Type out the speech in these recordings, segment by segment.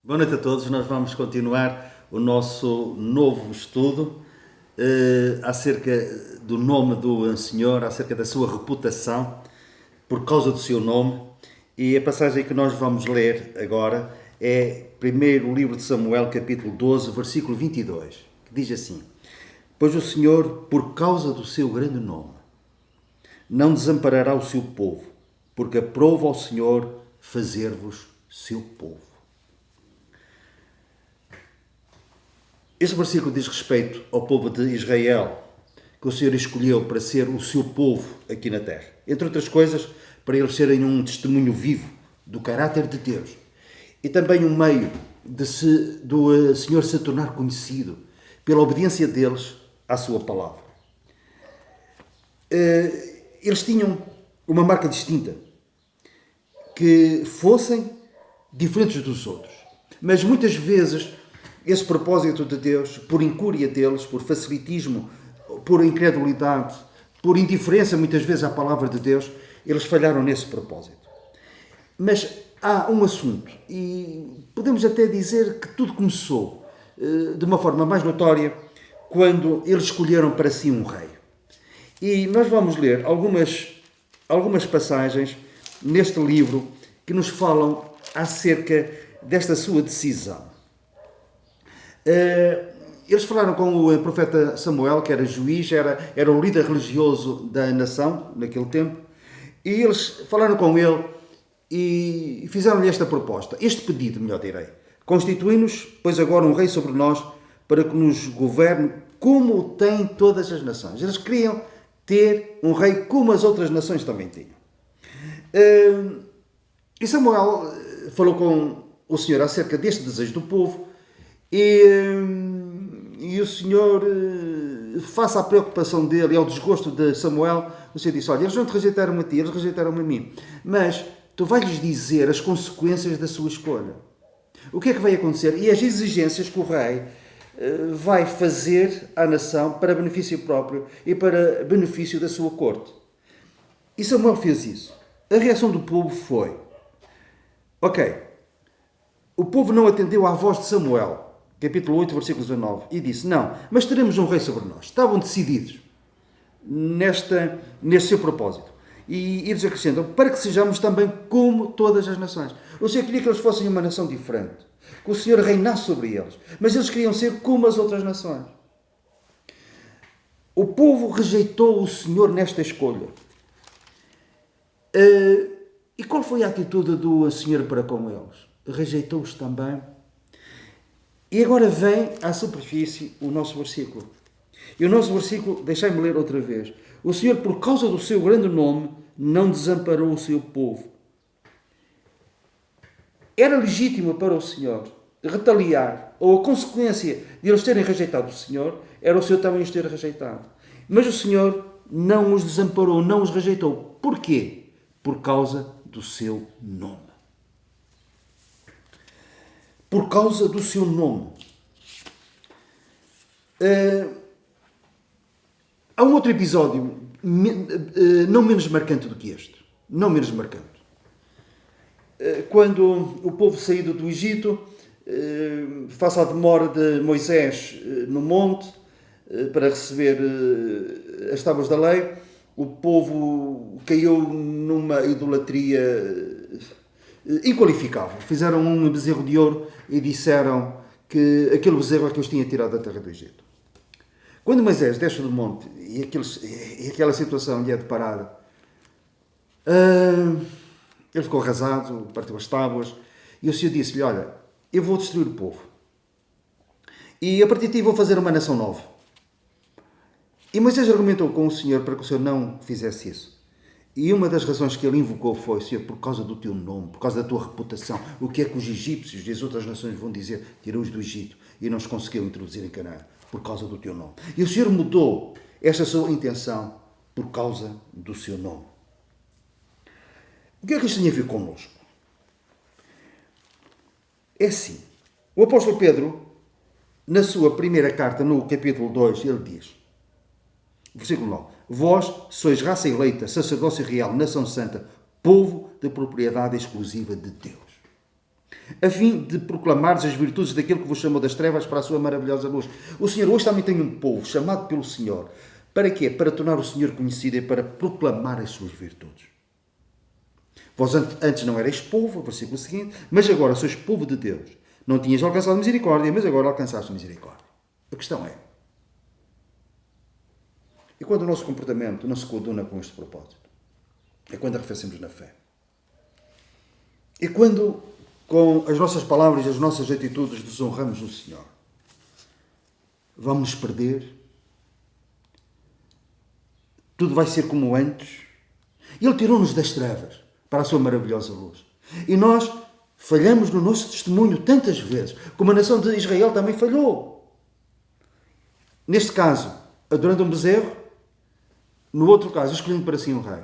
Boa noite a todos. Nós vamos continuar o nosso novo estudo acerca do nome do Senhor, acerca da sua reputação, por causa do seu nome. E a passagem que nós vamos ler agora é primeiro o livro de Samuel, capítulo 12, versículo 22, que diz assim: Pois o Senhor, por causa do seu grande nome, não desamparará o seu povo, porque aprova ao Senhor fazer-vos seu povo. Este versículo diz respeito ao povo de Israel, que o Senhor escolheu para ser o seu povo aqui na terra. Entre outras coisas, para eles serem um testemunho vivo do caráter de Deus. E também um meio do Senhor se tornar conhecido pela obediência deles à sua palavra. Eles tinham uma marca distinta, que fossem diferentes dos outros. Mas muitas vezes esse propósito de Deus, por incúria deles, por facilitismo, por incredulidade, por indiferença muitas vezes à palavra de Deus, eles falharam nesse propósito. Mas há um assunto, e podemos até dizer que tudo começou de uma forma mais notória quando eles escolheram para si um rei. E nós vamos ler algumas passagens neste livro que nos falam acerca desta sua decisão. Eles falaram com o profeta Samuel, que era juiz, era o líder religioso da nação naquele tempo, e eles falaram com ele e fizeram-lhe esta proposta, este pedido, melhor direi: constitui-nos, pois agora um rei sobre nós, para que nos governe como tem todas as nações. Eles queriam ter um rei como as outras nações também tinham. E Samuel falou com o Senhor acerca deste desejo do povo, e o Senhor, face à preocupação dele e ao desgosto de Samuel, o Senhor disse: olha, eles não te rejeitaram a ti, eles rejeitaram-me a mim, mas tu vais-lhes dizer as consequências da sua escolha. O que é que vai acontecer? E as exigências que o rei vai fazer à nação para benefício próprio e para benefício da sua corte. E Samuel fez isso. A reação do povo foi: ok, o povo não atendeu à voz de Samuel, capítulo 8, versículo 19, e disse: não, mas teremos um rei sobre nós. Estavam decididos neste seu propósito. E eles acrescentam: para que sejamos também como todas as nações. O Senhor queria que eles fossem uma nação diferente, que o Senhor reinasse sobre eles, mas eles queriam ser como as outras nações. O povo rejeitou o Senhor nesta escolha. E qual foi a atitude do Senhor para com eles? Rejeitou-os também. E agora vem à superfície o nosso versículo. E o nosso versículo, deixai-me ler outra vez: o Senhor, por causa do seu grande nome, não desamparou o seu povo. Era legítimo para o Senhor retaliar, ou a consequência de eles terem rejeitado o Senhor, era o Senhor também os ter rejeitado. Mas o Senhor não os desamparou, não os rejeitou. Porquê? Por causa do seu nome. Por causa do seu nome. Há um outro episódio não menos marcante do que este. Não menos marcante. Quando o povo saído do Egito, face à demora de Moisés no monte para receber as tábuas da lei, o povo caiu numa idolatria inqualificável. Fizeram um bezerro de ouro e disseram que aquele bezerro é que os tinha tirado da terra do Egito. Quando Moisés desce do monte e aquela situação lhe é deparada, ele ficou arrasado, partiu as tábuas, e o Senhor disse-lhe: olha, eu vou destruir o povo, e a partir de ti vou fazer uma nação nova. E Moisés argumentou com o Senhor para que o Senhor não fizesse isso. E uma das razões que ele invocou foi: Senhor, por causa do teu nome, por causa da tua reputação, o que é que os egípcios e as outras nações vão dizer? Tirou-os do Egito e não os conseguiu introduzir em Canaã, por causa do teu nome. E o Senhor mudou esta sua intenção por causa do seu nome. O que é que isto tem a ver connosco? É assim: o apóstolo Pedro, na sua primeira carta, no capítulo 2, ele diz, versículo 9: vós sois raça eleita, sacerdócio real, nação santa, povo de propriedade exclusiva de Deus. a fim de proclamares as virtudes daquele que vos chamou das trevas para a sua maravilhosa luz. O Senhor hoje também tem um povo chamado pelo Senhor. Para quê? Para tornar o Senhor conhecido e para proclamar as suas virtudes. Vós antes não erais povo, versículo seguinte, mas agora sois povo de Deus. Não tinhas alcançado misericórdia, mas agora alcançaste misericórdia. A questão é, e quando o nosso comportamento não se coaduna com este propósito? É quando arrefecemos na fé. É quando, com as nossas palavras e as nossas atitudes, desonramos o Senhor. Vamos nos perder. Tudo vai ser como antes. Ele tirou-nos das trevas para a sua maravilhosa luz. E nós falhamos no nosso testemunho tantas vezes, como a nação de Israel também falhou. Neste caso, adorando um bezerro. No outro caso, escolhendo para si um rei.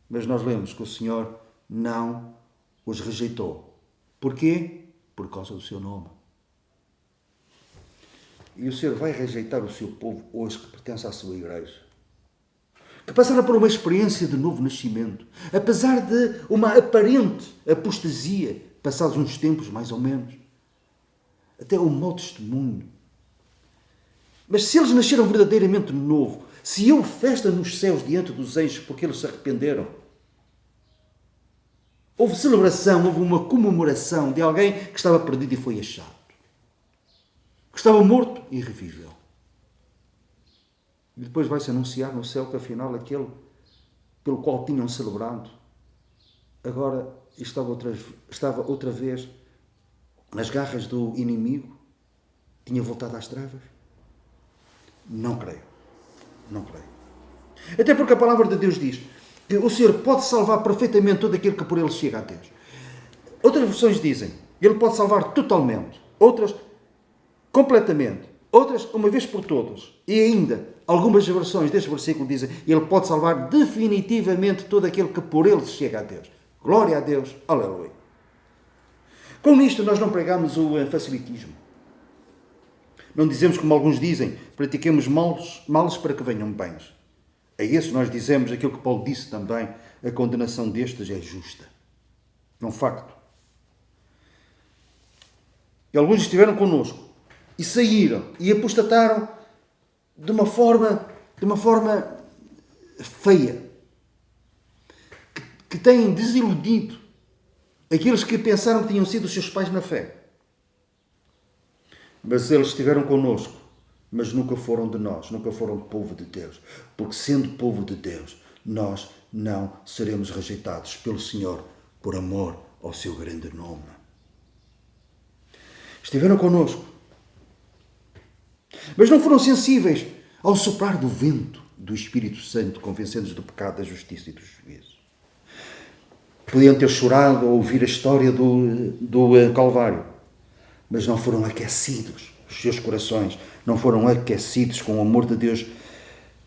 Mas nós lemos que o Senhor não os rejeitou. Porquê? Por causa do seu nome. E o Senhor vai rejeitar o seu povo hoje que pertence à sua igreja. Que passaram por uma experiência de novo nascimento. Apesar de uma aparente apostasia, passados uns tempos mais ou menos. Até um mau testemunho. Mas se eles nasceram verdadeiramente de novo, se houve festa nos céus diante dos anjos porque eles se arrependeram, houve celebração, houve uma comemoração de alguém que estava perdido e foi achado. Que estava morto e reviveu. E depois vai-se anunciar no céu que afinal aquele pelo qual tinham celebrado, agora estava outra vez nas garras do inimigo, tinha voltado às trevas. Não creio. Não creio. Até porque a palavra de Deus diz que o Senhor pode salvar perfeitamente todo aquele que por ele chega a Deus. Outras versões dizem que ele pode salvar totalmente. Outras, completamente. Outras, uma vez por todas. E ainda, algumas versões deste versículo dizem que ele pode salvar definitivamente todo aquele que por ele chega a Deus. Glória a Deus. Aleluia. Com isto, nós não pregamos o facilitismo. Não dizemos, como alguns dizem, pratiquemos males para que venham bens. A esses nós dizemos aquilo que Paulo disse também, a condenação destes é justa. É um facto. E alguns estiveram connosco e saíram e apostataram de uma forma feia, que têm desiludido aqueles que pensaram que tinham sido os seus pais na fé. Mas eles estiveram connosco, mas nunca foram de nós, nunca foram povo de Deus. Porque sendo povo de Deus, nós não seremos rejeitados pelo Senhor por amor ao seu grande nome. Estiveram connosco, mas não foram sensíveis ao soprar do vento do Espírito Santo, convencendo-os do pecado, da justiça e do juízo. Podiam ter chorado ao ouvir a história do Calvário, mas não foram aquecidos, os seus corações não foram aquecidos com o amor de Deus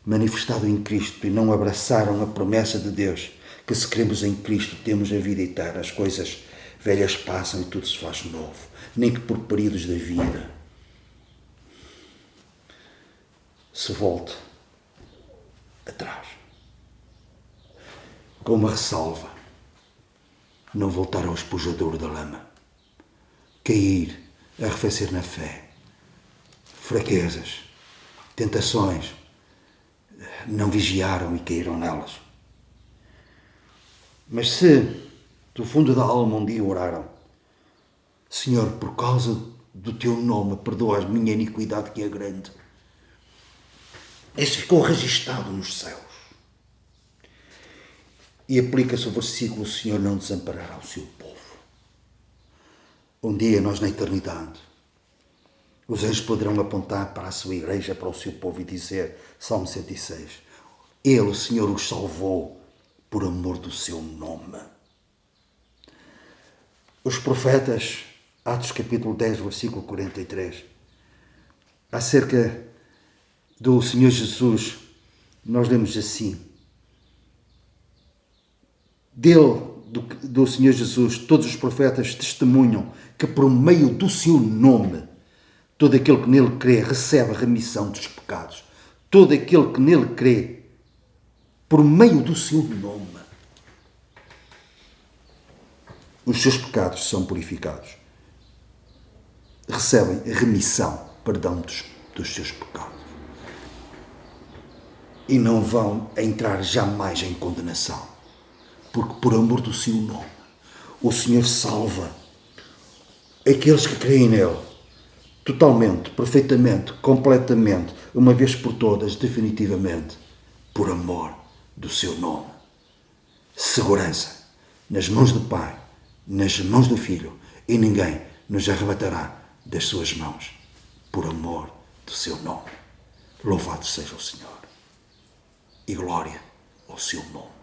manifestado em Cristo e não abraçaram a promessa de Deus, que se cremos em Cristo temos a vida eterna, as coisas velhas passam e tudo se faz novo, nem que por períodos da vida se volte atrás. Com uma ressalva, não voltar ao espojadouro da lama, cair, arrefecer na fé, fraquezas, tentações, não vigiaram e caíram nelas. Mas se do fundo da alma um dia oraram, Senhor, por causa do teu nome, perdoa a minha iniquidade que é grande. Isso ficou registado nos céus. E aplica-se o versículo, o Senhor não desamparará o seu povo. Um dia nós na eternidade, os anjos poderão apontar para a sua igreja, para o seu povo e dizer, Salmo 106, Ele, o Senhor, os salvou por amor do seu nome. Os profetas, Atos capítulo 10, versículo 43, acerca do Senhor Jesus, nós lemos assim, do Senhor Jesus, todos os profetas testemunham que por meio do seu nome, todo aquele que nele crê recebe a remissão dos pecados. Todo aquele que nele crê, por meio do seu nome. os seus pecados são purificados. Recebem remissão, perdão dos seus pecados. E não vão entrar jamais em condenação. Porque por amor do seu nome, o Senhor salva aqueles que creem nele. Totalmente, perfeitamente, completamente, uma vez por todas, definitivamente, por amor do seu nome. Segurança nas mãos do Pai, nas mãos do Filho, e ninguém nos arrebatará das suas mãos, por amor do seu nome. Louvado seja o Senhor, e glória ao seu nome.